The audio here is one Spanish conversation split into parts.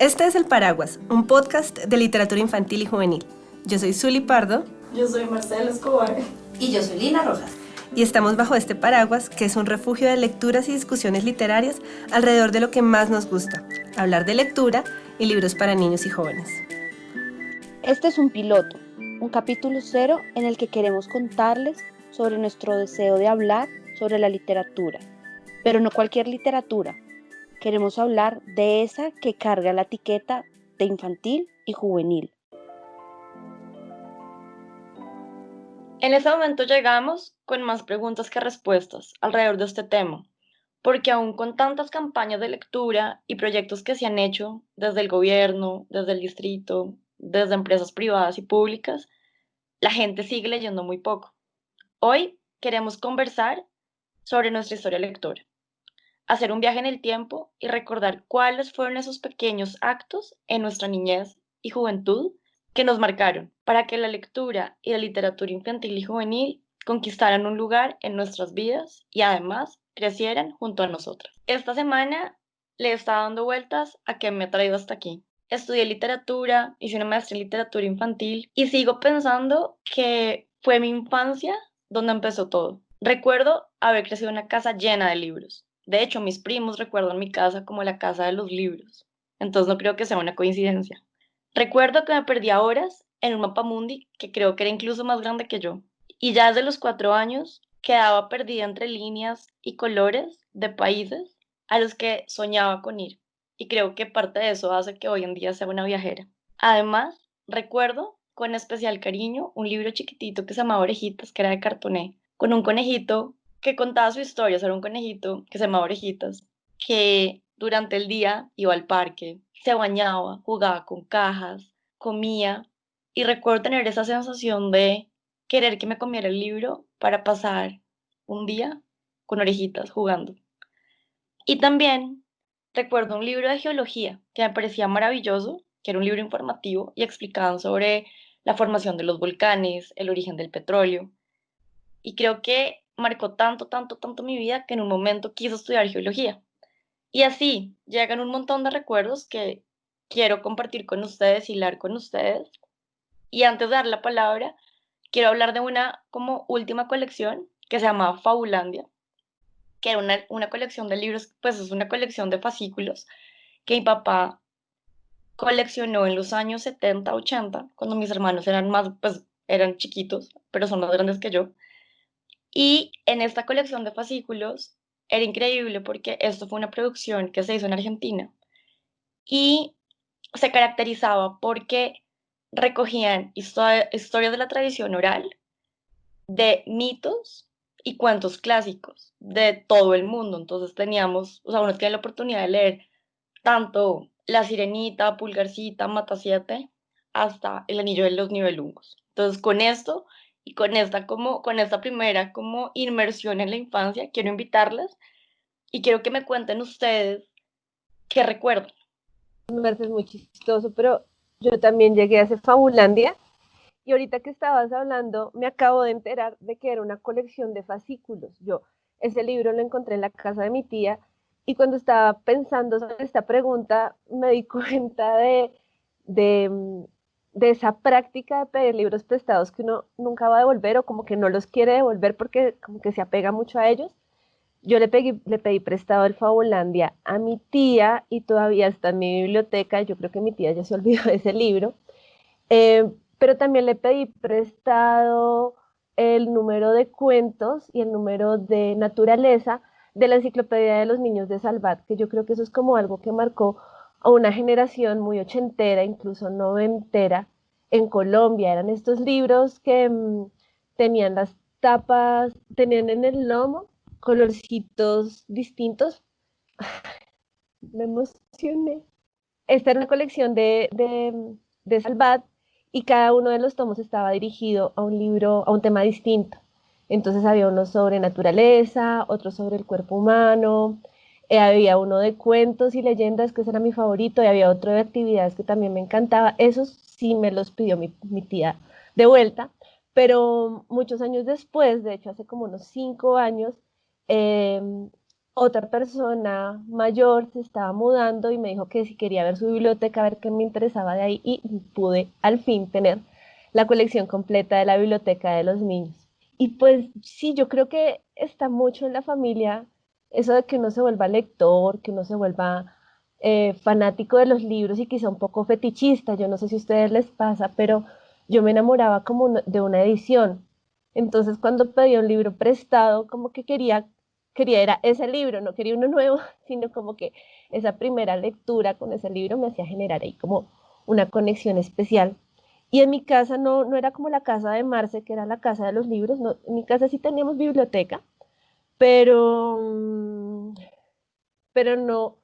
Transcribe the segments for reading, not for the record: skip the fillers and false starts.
Este es El Paraguas, un podcast de literatura infantil y juvenil. Yo soy Zuli Pardo. Yo soy Marcela Escobar. Y yo soy Lina Rojas. Y estamos bajo este paraguas, que es un refugio de lecturas y discusiones literarias alrededor de lo que más nos gusta, hablar de lectura y libros para niños y jóvenes. Este es un piloto, un capítulo 0 en el que queremos contarles sobre nuestro deseo de hablar sobre la literatura, pero no cualquier literatura. Queremos hablar de esa que carga la etiqueta de infantil y juvenil. En ese momento llegamos con más preguntas que respuestas alrededor de este tema, porque aún con tantas campañas de lectura y proyectos que se han hecho desde el gobierno, desde el distrito, desde empresas privadas y públicas, la gente sigue leyendo muy poco. Hoy queremos conversar sobre nuestra historia lectora, hacer un viaje en el tiempo y recordar cuáles fueron esos pequeños actos en nuestra niñez y juventud que nos marcaron para que la lectura y la literatura infantil y juvenil conquistaran un lugar en nuestras vidas y además crecieran junto a nosotras. Esta semana le he estado dando vueltas a qué me ha traído hasta aquí. Estudié literatura, hice una maestría en literatura infantil y sigo pensando que fue mi infancia donde empezó todo. Recuerdo haber crecido en una casa llena de libros. De hecho, mis primos recuerdan mi casa como la casa de los libros. Entonces no creo que sea una coincidencia. Recuerdo que me perdía horas en un mapamundi que creo que era incluso más grande que yo. Y ya desde los 4 años quedaba perdida entre líneas y colores de países a los que soñaba con ir. Y creo que parte de eso hace que hoy en día sea una viajera. Además, recuerdo con especial cariño un libro chiquitito que se llamaba Orejitas, que era de cartoné, con un conejito que contaba su historia. Era un conejito que se llamaba Orejitas, que durante el día iba al parque, se bañaba, jugaba con cajas, comía, y recuerdo tener esa sensación de querer que me comiera el libro para pasar un día con Orejitas jugando. Y también recuerdo un libro de geología que me parecía maravilloso, que era un libro informativo y explicaban sobre la formación de los volcanes, el origen del petróleo. Y creo que marcó tanto, tanto, tanto mi vida que en un momento quise estudiar geología. Y así llegan un montón de recuerdos que quiero compartir con ustedes y hablar con ustedes. Y antes de dar la palabra, quiero hablar de una como última colección que se llama Fabulandia, que era una colección de libros, pues es una colección de fascículos que mi papá coleccionó en los años 70 80 cuando mis hermanos eran más, pues eran chiquitos, pero son más grandes que yo. Y en esta colección de fascículos era increíble porque esto fue una producción que se hizo en Argentina y se caracterizaba porque recogían historias de la tradición oral, de mitos y cuentos clásicos de todo el mundo. Entonces teníamos, o sea, uno tiene la oportunidad de leer tanto La Sirenita, Pulgarcita, Matasiete, hasta El Anillo de los Nibelungos. Entonces, con esto y con esta primera como inmersión en la infancia, quiero invitarles y quiero que me cuenten ustedes qué recuerdan. Me parece muy chistoso, pero yo también llegué a ese Fabulandia y ahorita que estabas hablando me acabo de enterar de que era una colección de fascículos. Yo ese libro lo encontré en la casa de mi tía y cuando estaba pensando sobre esta pregunta me di cuenta de, mm, de esa práctica de pedir libros prestados que uno nunca va a devolver o como que no los quiere devolver porque como que se apega mucho a ellos. Yo le pedí prestado el Fabulandia a mi tía y todavía está en mi biblioteca. Yo creo que mi tía ya se olvidó de ese libro. Pero también le pedí prestado el número de cuentos y el número de naturaleza de la Enciclopedia de los Niños de Salvat, que yo creo que eso es como algo que marcó a una generación muy ochentera, incluso noventera, en Colombia. Eran estos libros que tenían las tapas, tenían en el lomo colorcitos distintos. Me emocioné. Esta era una colección de Salvat y cada uno de los tomos estaba dirigido a un libro, a un tema distinto. Entonces había uno sobre naturaleza, otro sobre el cuerpo humano, había uno de cuentos y leyendas, que ese era mi favorito, y había otro de actividades que también me encantaba. Esos sí me los pidió mi tía de vuelta, pero muchos años después, de hecho hace como unos 5 años, eh, otra persona mayor se estaba mudando y me dijo que si quería ver su biblioteca, a ver qué me interesaba de ahí, y pude al fin tener la colección completa de la biblioteca de los niños. Y pues sí, yo creo que está mucho en la familia eso de que uno se vuelva lector, que uno se vuelva fanático de los libros y quizá un poco fetichista. Yo no sé si a ustedes les pasa, pero yo me enamoraba como de una edición. Entonces cuando pedía un libro prestado, como que quería era ese libro, no quería uno nuevo, sino como que esa primera lectura con ese libro me hacía generar ahí como una conexión especial. Y en mi casa no era como la casa de Marce, que era la casa de los libros, no, en mi casa sí teníamos biblioteca, pero, pero no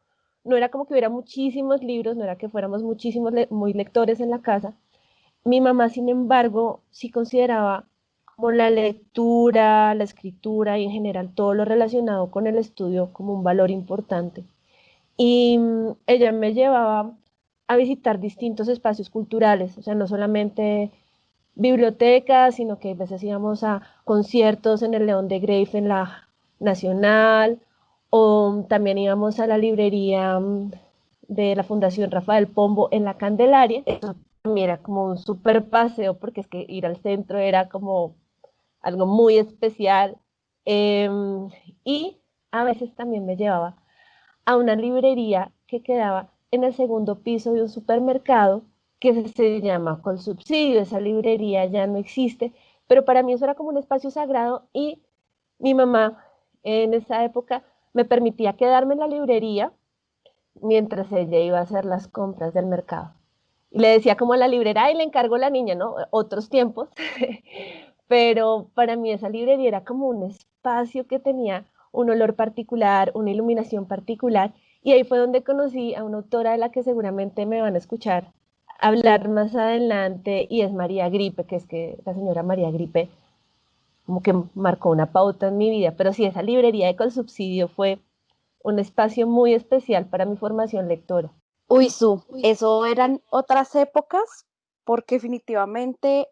era como que hubiera muchísimos libros, no era que fuéramos muchísimos muy lectores en la casa. Mi mamá, sin embargo, sí consideraba como la lectura, la escritura y en general todo lo relacionado con el estudio como un valor importante. Y ella me llevaba a visitar distintos espacios culturales, o sea, no solamente bibliotecas, sino que a veces íbamos a conciertos en el León de Greiff en la Nacional, o también íbamos a la librería de la Fundación Rafael Pombo en la Candelaria. Eso también era como un súper paseo, porque es que ir al centro era como algo muy especial. Y a veces también me llevaba a una librería que quedaba en el segundo piso de un supermercado que se llama Colsubsidio. Esa librería ya no existe, pero para mí eso era como un espacio sagrado y mi mamá en esa época me permitía quedarme en la librería mientras ella iba a hacer las compras del mercado. Y le decía como a la librera, y le encargo a la niña, ¿no? Otros tiempos. Pero para mí esa librería era como un espacio que tenía un olor particular, una iluminación particular, y ahí fue donde conocí a una autora de la que seguramente me van a escuchar hablar más adelante, y es María Gripe, que es que la señora María Gripe como que marcó una pauta en mi vida, pero sí, esa librería de Colsubsidio fue un espacio muy especial para mi formación lectora. Uy, eso eran otras épocas, porque definitivamente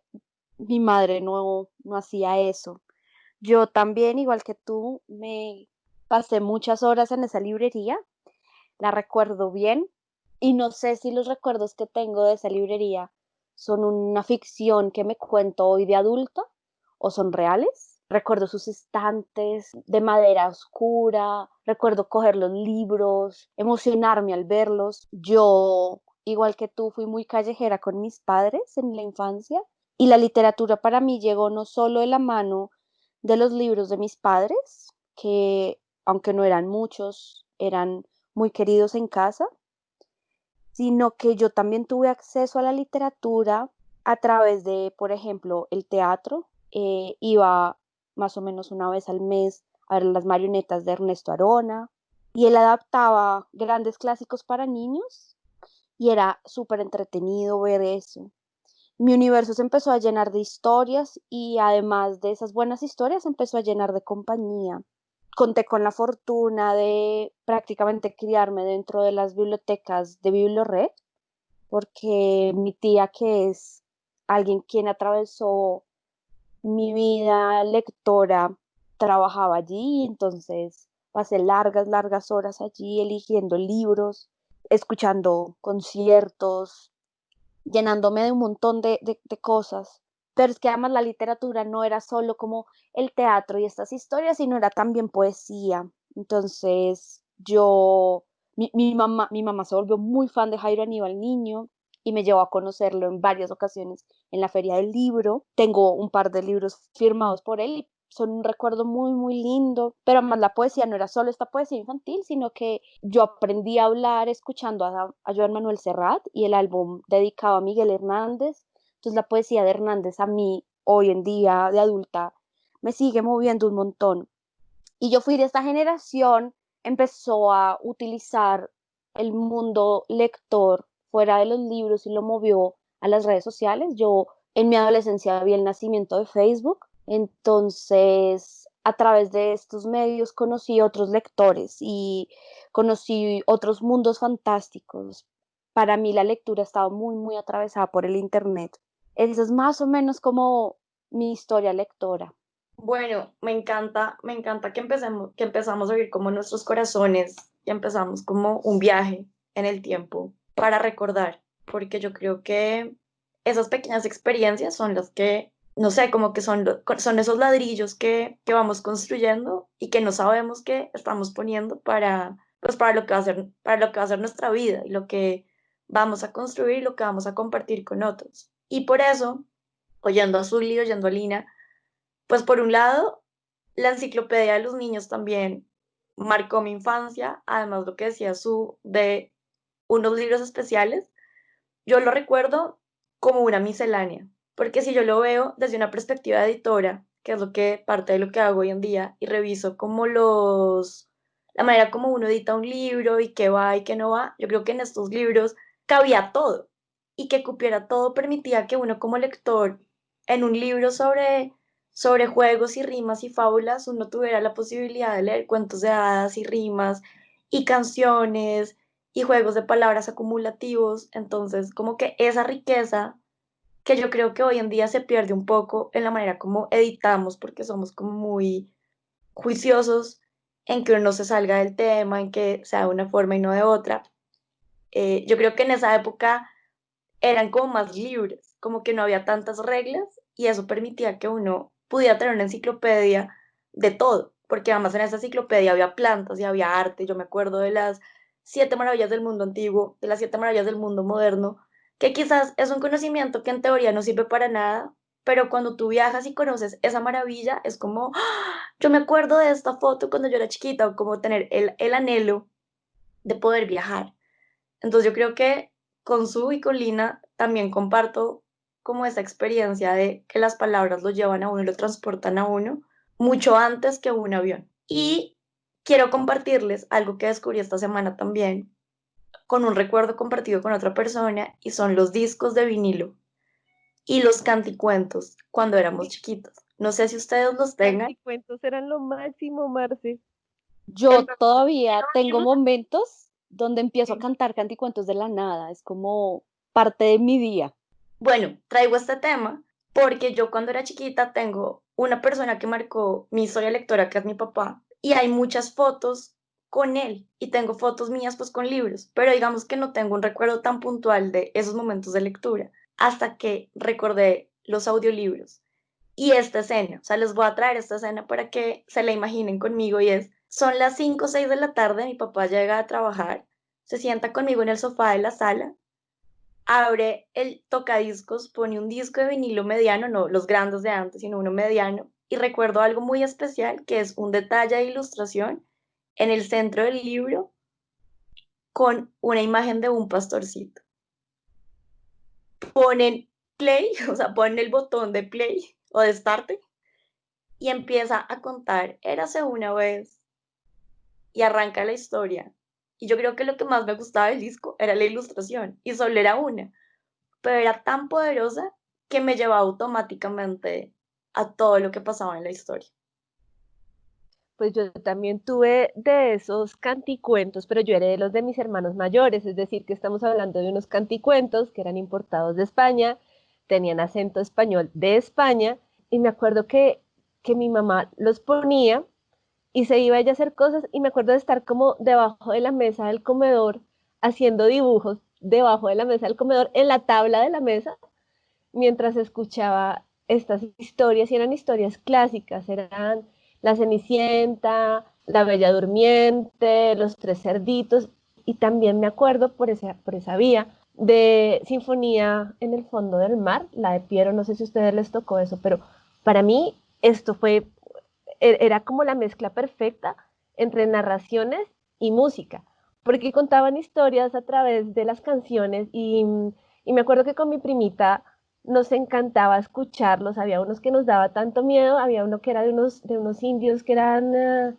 mi madre no hacía eso. Yo también, igual que tú, me pasé muchas horas en esa librería, la recuerdo bien, y no sé si los recuerdos que tengo de esa librería son una ficción que me cuento hoy de adulta o son reales. Recuerdo sus estantes de madera oscura, recuerdo coger los libros, emocionarme al verlos. Yo, igual que tú, fui muy callejera con mis padres en la infancia y la literatura para mí llegó no solo de la mano de los libros de mis padres, que aunque no eran muchos, eran muy queridos en casa, sino que yo también tuve acceso a la literatura a través de, por ejemplo, el teatro. Iba más o menos una vez al mes a ver las marionetas de Ernesto Arona y él adaptaba grandes clásicos para niños y era súper entretenido ver eso. Mi universo se empezó a llenar de historias y además de esas buenas historias se empezó a llenar de compañía. Conté con la fortuna de prácticamente criarme dentro de las bibliotecas de Biblioret, porque mi tía, que es alguien quien atravesó mi vida lectora, trabajaba allí, entonces pasé largas horas allí eligiendo libros, escuchando conciertos, llenándome de un montón de cosas. Pero es que además la literatura no era solo como el teatro y estas historias, sino era también poesía. Entonces mi mamá se volvió muy fan de Jairo Aníbal Niño y me llevó a conocerlo en varias ocasiones en la Feria del Libro. Tengo un par de libros firmados por él y son un recuerdo muy lindo, pero además la poesía no era solo esta poesía infantil, sino que yo aprendí a hablar escuchando a Joan Manuel Serrat y el álbum dedicado a Miguel Hernández. Entonces la poesía de Hernández a mí, hoy en día de adulta, me sigue moviendo un montón. Y yo fui de esta generación, empezó a utilizar el mundo lector fuera de los libros y lo movió a las redes sociales. Yo en mi adolescencia vi el nacimiento de Facebook, entonces a través de estos medios conocí otros lectores y conocí otros mundos fantásticos. Para mí la lectura estaba muy atravesada por el internet. Esa es más o menos como mi historia lectora. Bueno, me encanta que empezamos a vivir como nuestros corazones y empezamos como un viaje en el tiempo para recordar, porque yo creo que esas pequeñas experiencias son las que, no sé, como que son esos ladrillos que vamos construyendo y que no sabemos que estamos poniendo para, pues para lo que va a ser, para lo que va a ser nuestra vida y lo que vamos a construir, lo que vamos a compartir con otros. Y por eso, oyendo a Zully, oyendo a Lina, pues por un lado, la enciclopedia de los niños también marcó mi infancia, además lo que decía su de unos libros especiales, yo lo recuerdo como una miscelánea, porque si yo lo veo desde una perspectiva de editora, que es lo que parte de lo que hago hoy en día, y reviso como la manera como uno edita un libro y qué va y qué no va, yo creo que en estos libros cabía todo y que cupiera todo permitía que uno como lector en un libro sobre juegos y rimas y fábulas, uno tuviera la posibilidad de leer cuentos de hadas y rimas y canciones y juegos de palabras acumulativos. Entonces, como que esa riqueza que yo creo que hoy en día se pierde un poco en la manera como editamos, porque somos como muy juiciosos en que uno no se salga del tema, en que sea de una forma y no de otra. Yo creo que en esa época eran como más libres, como que no había tantas reglas y eso permitía que uno pudiera tener una enciclopedia de todo, porque además en esa enciclopedia había plantas y había arte. Yo me acuerdo de las siete maravillas del mundo antiguo, de las siete maravillas del mundo moderno, que quizás es un conocimiento que en teoría no sirve para nada, pero cuando tú viajas y conoces esa maravilla, es como, ¡ah! Yo me acuerdo de esta foto cuando yo era chiquita, o como tener el anhelo de poder viajar. Entonces yo creo que con Su y con Lina también comparto como esa experiencia de que las palabras lo llevan a uno y lo transportan a uno mucho antes que un avión. Y quiero compartirles algo que descubrí esta semana también con un recuerdo compartido con otra persona y son los discos de vinilo y los canticuentos cuando éramos chiquitos. No sé si ustedes los tengan. Canticuentos eran lo máximo, Marce. Yo todavía tengo momentos donde empiezo a cantar canticuentos de la nada, es como parte de mi día. Bueno, traigo este tema porque yo cuando era chiquita tengo una persona que marcó mi historia lectora, que es mi papá, y hay muchas fotos con él y tengo fotos mías pues con libros, pero digamos que no tengo un recuerdo tan puntual de esos momentos de lectura hasta que recordé los audiolibros y esta escena, o sea, les voy a traer esta escena para que se la imaginen conmigo y son las 5 o 6 de la tarde, mi papá llega a trabajar, se sienta conmigo en el sofá de la sala, abre el tocadiscos, pone un disco de vinilo mediano, no los grandes de antes, sino uno mediano, y recuerdo algo muy especial, que es un detalle de ilustración en el centro del libro con una imagen de un pastorcito. Ponen play, o sea, ponen el botón de play o de start y empieza a contar, érase una vez, y arranca la historia. Y yo creo que lo que más me gustaba del disco era la ilustración, y solo era una, pero era tan poderosa que me llevaba automáticamente a todo lo que pasaba en la historia. Pues yo también tuve de esos canticuentos, pero yo heredé los de mis hermanos mayores, es decir, que estamos hablando de unos canticuentos que eran importados de España, tenían acento español de España, y me acuerdo que mi mamá los ponía y se iba ella a hacer cosas, y me acuerdo de estar como debajo de la mesa del comedor, haciendo dibujos debajo de la mesa del comedor, en la tabla de la mesa, mientras escuchaba estas historias, y eran historias clásicas, eran La Cenicienta, La Bella Durmiente, Los Tres Cerditos, y también me acuerdo por esa vía de Sinfonía en el Fondo del Mar, la de Piero, no sé si a ustedes les tocó eso, pero para mí esto era como la mezcla perfecta entre narraciones y música, porque contaban historias a través de las canciones, y me acuerdo que con mi primita nos encantaba escucharlos. Había unos que nos daba tanto miedo, había uno que era de unos indios que eran,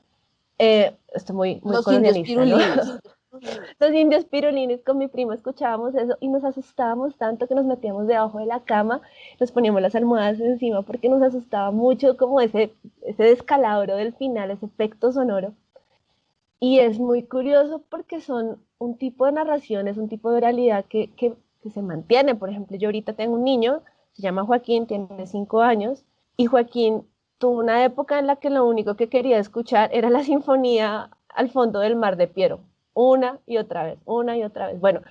esto muy Los indios colonialista, ¿no? pirulinos. Los indios pirulines, con mi primo escuchábamos eso y nos asustábamos tanto que nos metíamos debajo de la cama, nos poníamos las almohadas encima porque nos asustaba mucho como ese descalabro del final, ese efecto sonoro. Y es muy curioso porque son un tipo de narración, es un tipo de oralidad que se mantiene. Por ejemplo, yo ahorita tengo un niño, se llama Joaquín, tiene 5 años, y Joaquín tuve una época en la que lo único que quería escuchar era la sinfonía al fondo del mar de Piero, una y otra vez, una y otra vez. Bueno,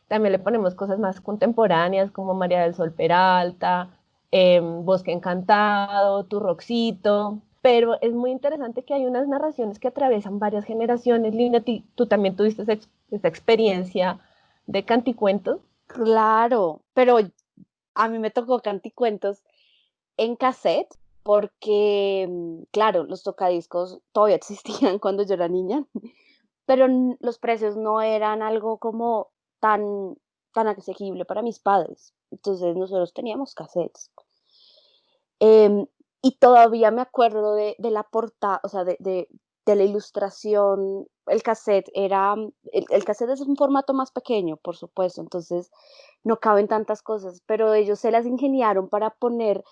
también le ponemos cosas más contemporáneas como María del Sol Peralta, Bosque Encantado, Turroxito, pero es muy interesante que hay unas narraciones que atraviesan varias generaciones. Lina, tú también tuviste esa experiencia de canticuentos. Claro, pero a mí me tocó canticuentos en cassette porque, claro, los tocadiscos todavía existían cuando yo era niña, pero los precios no eran algo como tan, tan asequible para mis padres. Entonces nosotros teníamos cassettes. Em, y todavía me acuerdo de la portada, o sea, de la ilustración. El cassette era, el cassette es un formato más pequeño, por supuesto, entonces no caben tantas cosas, pero ellos se las ingeniaron para poner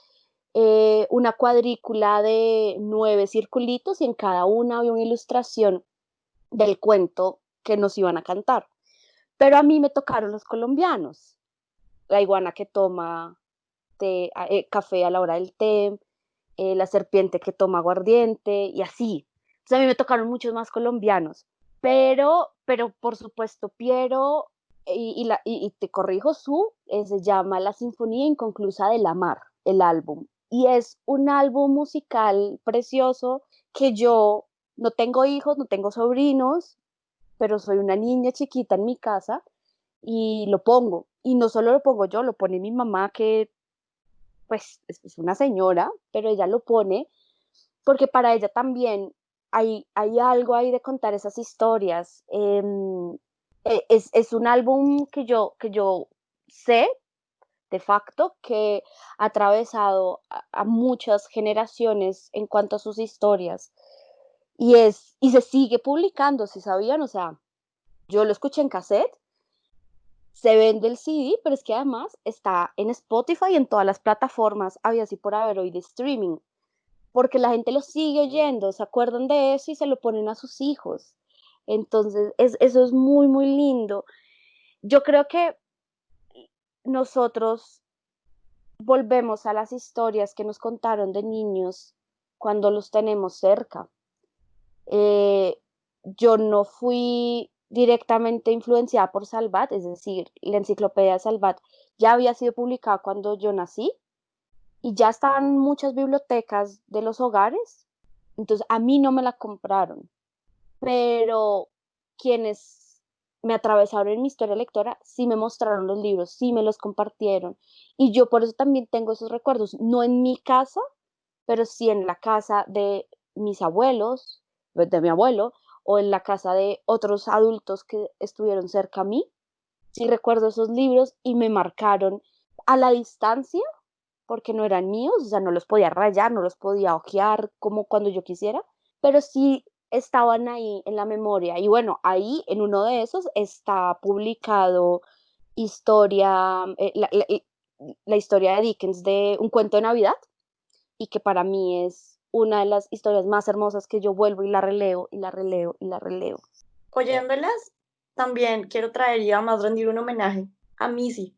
una cuadrícula de 9 circulitos y en cada una había una ilustración del cuento que nos iban a cantar. Pero a mí me tocaron los colombianos, la iguana que toma café a la hora del té, la serpiente que toma aguardiente y así. Entonces a mí me tocaron muchos más colombianos, pero por supuesto Piero, y te corrijo, se llama La Sinfonía Inconclusa de la Mar, el álbum. Y es un álbum musical precioso que yo no tengo hijos, no tengo sobrinos, pero soy una niña chiquita en mi casa y lo pongo. Y no solo lo pongo yo, lo pone mi mamá, que pues es una señora, pero ella lo pone porque para ella también hay algo ahí de contar esas historias. Es un álbum que yo sé de facto que ha atravesado a muchas generaciones en cuanto a sus historias y se sigue publicando, si sabían, o sea, yo lo escuché en cassette, se vende el CD, pero es que además está en Spotify y en todas las plataformas había así por haber hoy de streaming, porque la gente lo sigue oyendo, se acuerdan de eso y se lo ponen a sus hijos. Entonces, eso es muy, muy lindo. Yo creo que nosotros volvemos a las historias que nos contaron de niños cuando los tenemos cerca. Eh, yo no fui directamente influenciada por Salvat, es decir, la enciclopedia de Salvat ya había sido publicada cuando yo nací y ya estaban en muchas bibliotecas de los hogares, entonces a mí no me la compraron, pero quienes me atravesaron en mi historia lectora sí me mostraron los libros, sí me los compartieron y yo por eso también tengo esos recuerdos, no en mi casa, pero sí en la casa de mis abuelos, de mi abuelo, o en la casa de otros adultos que estuvieron cerca a mí. Sí recuerdo esos libros y me marcaron a la distancia, porque no eran míos, o sea, no los podía rayar, no los podía hojear como cuando yo quisiera, pero sí estaban ahí en la memoria. Y bueno, ahí en uno de esos está publicado historia, la historia de Dickens de Un cuento de Navidad, y que para mí es una de las historias más hermosas que yo vuelvo y la releo y la releo y la releo. Oyéndolas, también quiero traer y además rendir un homenaje a Missy,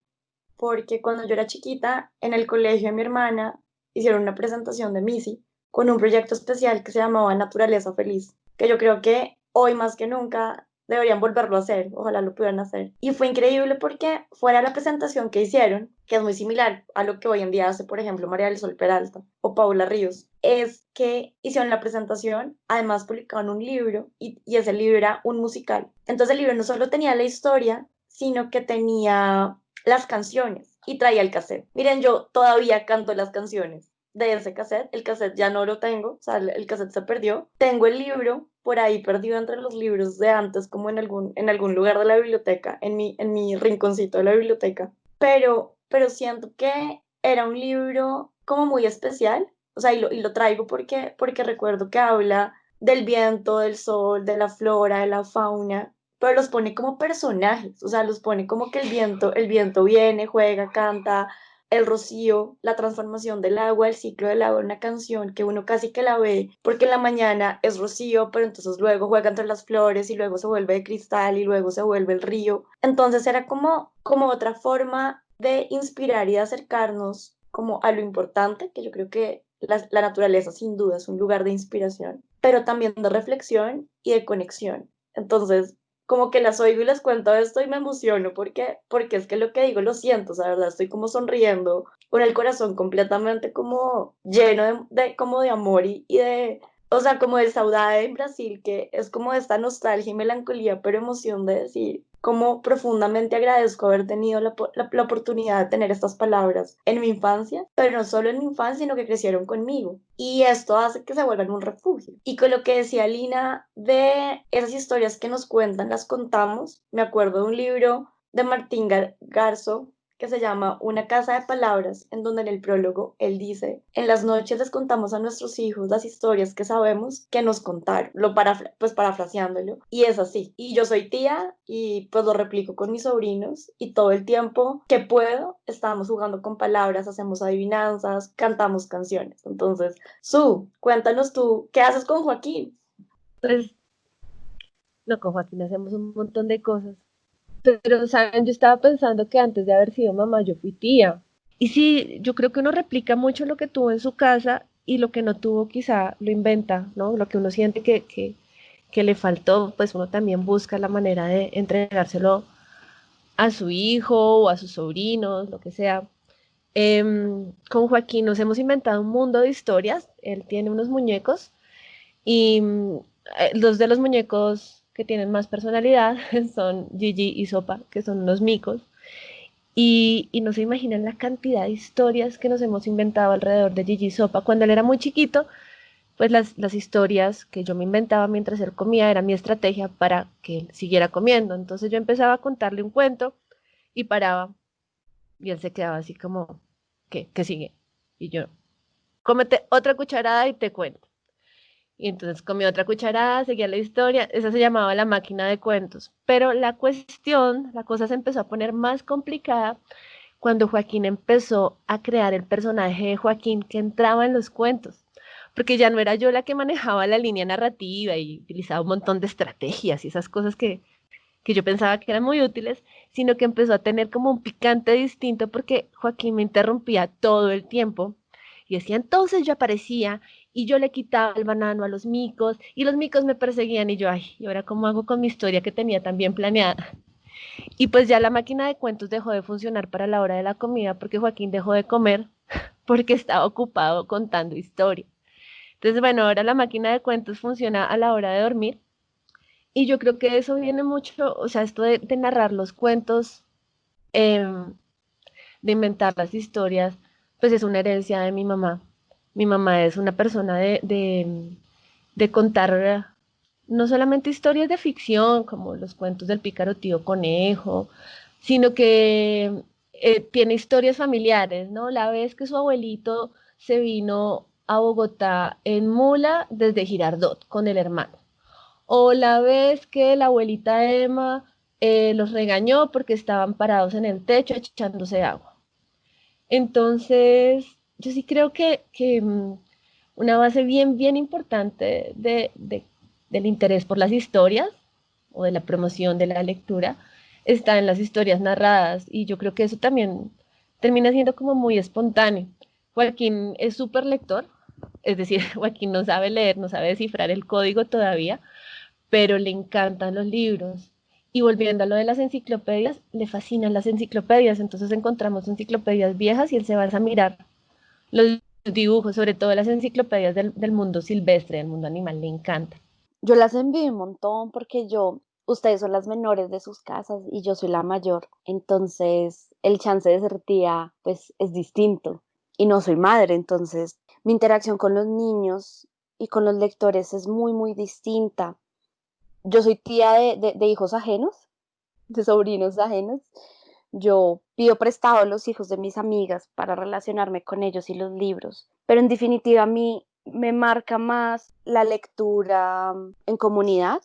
porque cuando yo era chiquita, en el colegio de mi hermana hicieron una presentación de Missy con un proyecto especial que se llamaba Naturaleza Feliz, que yo creo que hoy más que nunca deberían volverlo a hacer, ojalá lo pudieran hacer. Y fue increíble porque fuera la presentación que hicieron, que es muy similar a lo que hoy en día hace, por ejemplo, María del Sol Peralta o Paula Ríos, es que hicieron la presentación, además publicaron un libro y ese libro era un musical. Entonces el libro no solo tenía la historia, sino que tenía las canciones y traía el cassette. Miren, yo todavía canto las canciones de ese cassette. El cassette ya no lo tengo, o sea, el cassette se perdió. Tengo el libro por ahí perdido entre los libros de antes, como en algún lugar de la biblioteca, en mi rinconcito de la biblioteca. Pero siento que era un libro como muy especial, o sea, y lo traigo porque recuerdo que habla del viento, del sol, de la flora, de la fauna, pero los pone como personajes, o sea, los pone como que el viento viene, juega, canta, el rocío, la transformación del agua, el ciclo del agua, una canción que uno casi que la ve, porque en la mañana es rocío, pero entonces luego juega entre las flores y luego se vuelve de cristal y luego se vuelve el río. Entonces era como otra forma de inspirar y de acercarnos como a lo importante, que yo creo que la naturaleza sin duda es un lugar de inspiración, pero también de reflexión y de conexión. Entonces, como que las oigo y les cuento esto y me emociono porque es que lo que digo lo siento, o sea, verdad, estoy como sonriendo con el corazón completamente como lleno como de amor y de, o sea, como de saudade en Brasil, que es como esta nostalgia y melancolía, pero emoción de decir, como profundamente agradezco haber tenido la oportunidad de tener estas palabras en mi infancia, pero no solo en mi infancia, sino que crecieron conmigo. Y esto hace que se vuelvan un refugio. Y con lo que decía Lina de esas historias que nos cuentan, las contamos, me acuerdo de un libro de Martín Garzo que se llama Una casa de palabras, en donde en el prólogo él dice, en las noches les contamos a nuestros hijos las historias que sabemos que nos contaron, pues parafraseándolo, y es así. Y yo soy tía y pues lo replico con mis sobrinos y todo el tiempo que puedo estamos jugando con palabras, hacemos adivinanzas, cantamos canciones. Entonces, cuéntanos tú, ¿qué haces con Joaquín? Pues, no, con Joaquín hacemos un montón de cosas. Pero, ¿saben? Yo estaba pensando que antes de haber sido mamá, yo fui tía. Y sí, yo creo que uno replica mucho lo que tuvo en su casa y lo que no tuvo quizá lo inventa, ¿no? Lo que uno siente que le faltó, pues uno también busca la manera de entregárselo a su hijo o a sus sobrinos, lo que sea. Con Joaquín nos hemos inventado un mundo de historias. Él tiene unos muñecos y dos de los muñecos que tienen más personalidad son Gigi y Sopa, que son unos micos. Y no se imaginan la cantidad de historias que nos hemos inventado alrededor de Gigi y Sopa. Cuando él era muy chiquito, pues las historias que yo me inventaba mientras él comía era mi estrategia para que él siguiera comiendo. Entonces yo empezaba a contarle un cuento y paraba y él se quedaba así como, ¿qué sigue? Y yo, cómete otra cucharada y te cuento. Y entonces comí otra cucharada, seguía la historia, esa se llamaba la máquina de cuentos. Pero la cosa se empezó a poner más complicada cuando Joaquín empezó a crear el personaje de Joaquín que entraba en los cuentos, porque ya no era yo la que manejaba la línea narrativa y utilizaba un montón de estrategias y esas cosas que yo pensaba que eran muy útiles, sino que empezó a tener como un picante distinto porque Joaquín me interrumpía todo el tiempo y decía, entonces yo aparecía y yo le quitaba el banano a los micos y los micos me perseguían y yo, ay, ¿y ahora cómo hago con mi historia que tenía tan bien planeada? Y pues ya la máquina de cuentos dejó de funcionar para la hora de la comida porque Joaquín dejó de comer porque estaba ocupado contando historia. Entonces, bueno, ahora la máquina de cuentos funciona a la hora de dormir y yo creo que eso viene mucho, o sea, esto de narrar los cuentos, eh, de inventar las historias, pues es una herencia de mi mamá. Mi mamá es una persona de contar no solamente historias de ficción, como los cuentos del pícaro tío conejo, sino que tiene historias familiares, ¿no? La vez que su abuelito se vino a Bogotá en mula desde Girardot con el hermano. O la vez que la abuelita Emma los regañó porque estaban parados en el techo echándose agua. Entonces, yo sí creo que una base bien importante del interés por las historias o de la promoción de la lectura está en las historias narradas y yo creo que eso también termina siendo como muy espontáneo. Joaquín es súper lector, es decir, Joaquín no sabe leer, no sabe descifrar el código todavía, pero le encantan los libros. Y volviendo a lo de las enciclopedias, le fascinan las enciclopedias, entonces encontramos enciclopedias viejas y él se va a mirar los dibujos, sobre todo las enciclopedias del mundo silvestre, del mundo animal, le encanta. Yo las envidio un montón porque ustedes son las menores de sus casas y yo soy la mayor. Entonces, el chance de ser tía, pues es distinto. Y no soy madre, entonces mi interacción con los niños y con los lectores es muy distinta. Yo soy tía de hijos ajenos, de sobrinos ajenos. Yo pido prestado a los hijos de mis amigas para relacionarme con ellos y los libros. Pero en definitiva a mí me marca más la lectura en comunidad.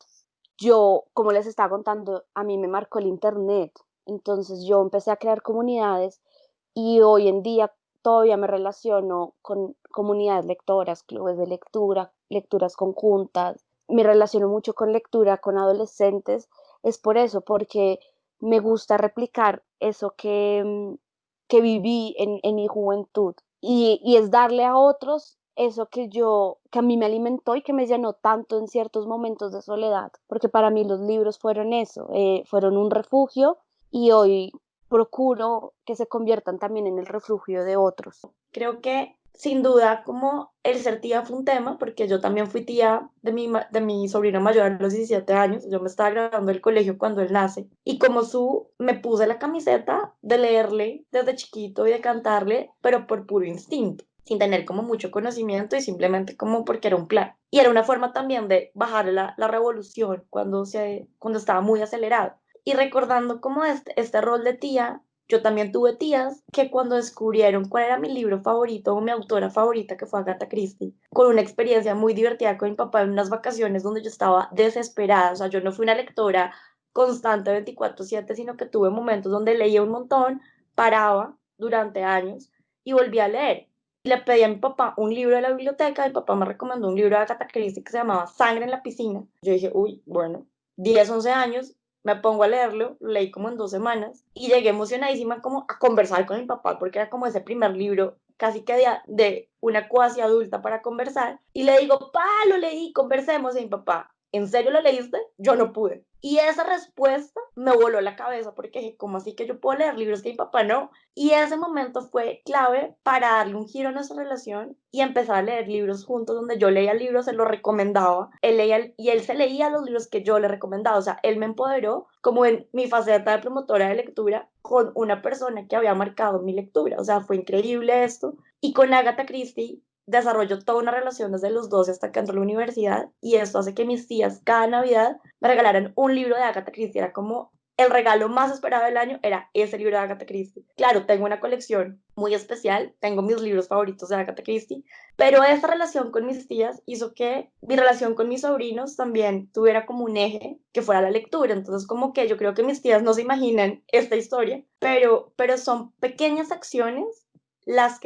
Yo, como les estaba contando, a mí me marcó el internet. Entonces yo empecé a crear comunidades y hoy en día todavía me relaciono con comunidades lectoras, clubes de lectura, lecturas conjuntas. Me relaciono mucho con lectura con adolescentes. Es por eso, porque me gusta replicar eso que viví en mi juventud y es darle a otros eso que a mí me alimentó y que me llenó tanto en ciertos momentos de soledad, porque para mí los libros fueron eso, fueron un refugio y hoy procuro que se conviertan también en el refugio de otros. Creo que sin duda como el ser tía fue un tema, porque yo también fui tía de mi sobrino mayor a los 17 años, yo me estaba graduando del colegio cuando él nace, y como me puse la camiseta de leerle desde chiquito y de cantarle, pero por puro instinto, sin tener como mucho conocimiento y simplemente como porque era un plan. Y era una forma también de bajar la revolución cuando estaba muy acelerado. Y recordando como este rol de tía, yo también tuve tías que cuando descubrieron cuál era mi libro favorito o mi autora favorita, que fue Agatha Christie, con una experiencia muy divertida con mi papá en unas vacaciones donde yo estaba desesperada, o sea, yo no fui una lectora constante 24/7, sino que tuve momentos donde leía un montón, paraba durante años y volví a leer. Le pedí a mi papá un libro de la biblioteca, mi papá me recomendó un libro de Agatha Christie que se llamaba Sangre en la piscina. Yo dije, uy, bueno, 10 11 años, me pongo a leerlo, lo leí como en 2 semanas y llegué emocionadísima como a conversar con mi papá porque era como ese primer libro casi que de una cuasi adulta para conversar y le digo, pa, lo leí, conversemos y mi papá, ¿en serio lo leíste? Yo no pude. Y esa respuesta me voló la cabeza porque dije, ¿cómo así que yo puedo leer libros que mi papá no? Y ese momento fue clave para darle un giro a nuestra relación y empezar a leer libros juntos, donde yo leía libros, se los recomendaba, él leía y él se leía los libros que yo le recomendaba, o sea, él me empoderó como en mi faceta de promotora de lectura con una persona que había marcado mi lectura, o sea, fue increíble esto. Y con Agatha Christie desarrolló toda una relación desde los 12 hasta que entró a la universidad y esto hace que mis tías cada Navidad me regalaran un libro de Agatha Christie, era como el regalo más esperado del año era ese libro de Agatha Christie. Claro, tengo una colección muy especial, tengo mis libros favoritos de Agatha Christie, pero esa relación con mis tías hizo que mi relación con mis sobrinos también tuviera como un eje que fuera la lectura. Entonces, como que yo creo que mis tías no se imaginan esta historia, pero son pequeñas acciones las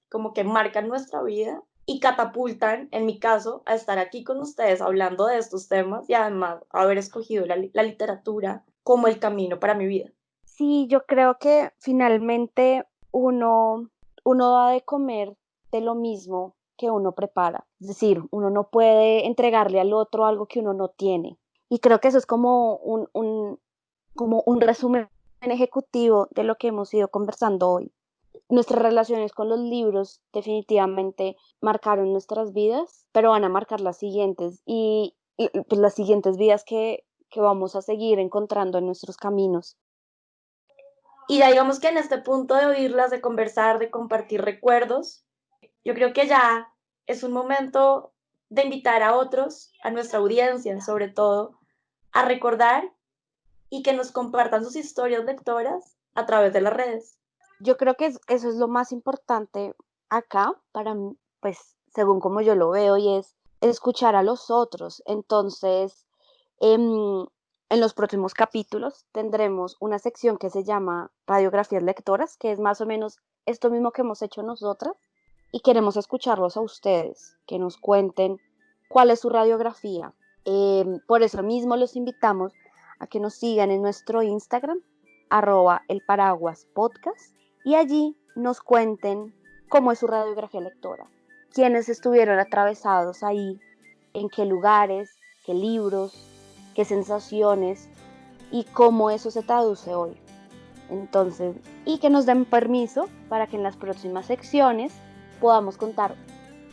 como que marcan nuestra vida y catapultan, en mi caso, a estar aquí con ustedes hablando de estos temas y además haber escogido la literatura como el camino para mi vida. Sí, yo creo que finalmente uno da de comer de lo mismo que uno prepara. Es decir, uno no puede entregarle al otro algo que uno no tiene. Y creo que eso es como como un resumen ejecutivo de lo que hemos ido conversando hoy. Nuestras relaciones con los libros definitivamente marcaron nuestras vidas, pero van a marcar las siguientes y pues las siguientes vidas que vamos a seguir encontrando en nuestros caminos. Y ya digamos que en este punto de oírlas, de conversar, de compartir recuerdos, yo creo que ya es un momento de invitar a otros, a nuestra audiencia sobre todo, a recordar y que nos compartan sus historias lectoras a través de las redes. Yo creo que eso es lo más importante acá para mí, pues según como yo lo veo, y es escuchar a los otros. Entonces, en los próximos capítulos tendremos una sección que se llama Radiografías Lectoras, que es más o menos esto mismo que hemos hecho nosotras, y queremos escucharlos a ustedes, que nos cuenten cuál es su radiografía. Por eso mismo los invitamos a que nos sigan en nuestro Instagram, @elparaguaspodcast, y allí nos cuenten cómo es su radiografía lectora, quiénes estuvieron atravesados ahí, en qué lugares, qué libros, qué sensaciones y cómo eso se traduce hoy. Entonces, y que nos den permiso para que en las próximas secciones podamos contar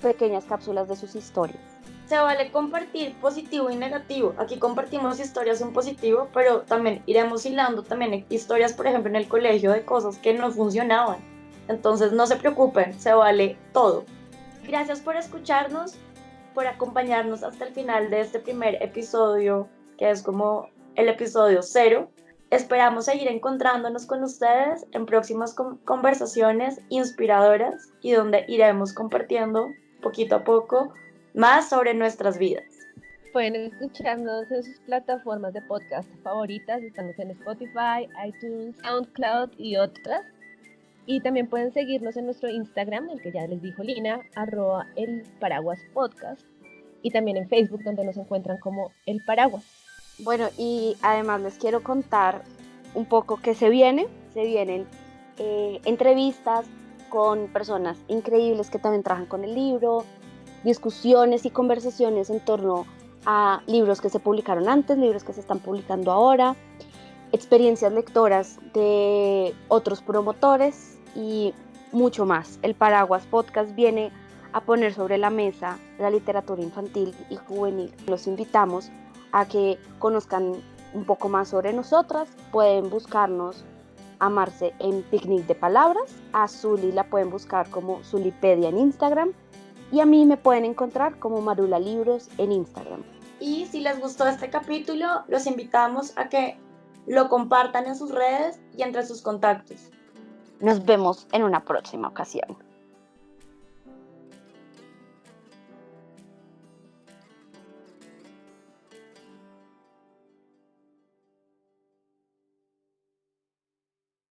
pequeñas cápsulas de sus historias. Se vale compartir positivo y negativo. Aquí compartimos historias en positivo, pero también iremos hilando también historias, por ejemplo, en el colegio de cosas que no funcionaban. Entonces no se preocupen, se vale todo. Gracias por escucharnos, por acompañarnos hasta el final de este primer episodio, que es como el episodio 0. Esperamos seguir encontrándonos con ustedes en próximas conversaciones inspiradoras y donde iremos compartiendo poquito a poco más sobre nuestras vidas. Pueden escucharnos en sus plataformas de podcast favoritas. Estamos en Spotify, iTunes, SoundCloud y otras. Y también pueden seguirnos en nuestro Instagram, el que ya les dijo Lina, @elparaguaspodcast. Y también en Facebook, donde nos encuentran como El Paraguas. Bueno, y además les quiero contar un poco qué se vienen entrevistas, con personas increíbles que también trabajan con el libro, discusiones y conversaciones en torno a libros que se publicaron antes, libros que se están publicando ahora, experiencias lectoras de otros promotores y mucho más. El Paraguas Podcast viene a poner sobre la mesa la literatura infantil y juvenil. Los invitamos a que conozcan un poco más sobre nosotras. Pueden buscarnos a Marce en Picnic de Palabras, a Zuli la pueden buscar como Zulipedia en Instagram y a mí me pueden encontrar como Marula Libros en Instagram. Y si les gustó este capítulo, los invitamos a que lo compartan en sus redes y entre sus contactos. Nos vemos en una próxima ocasión.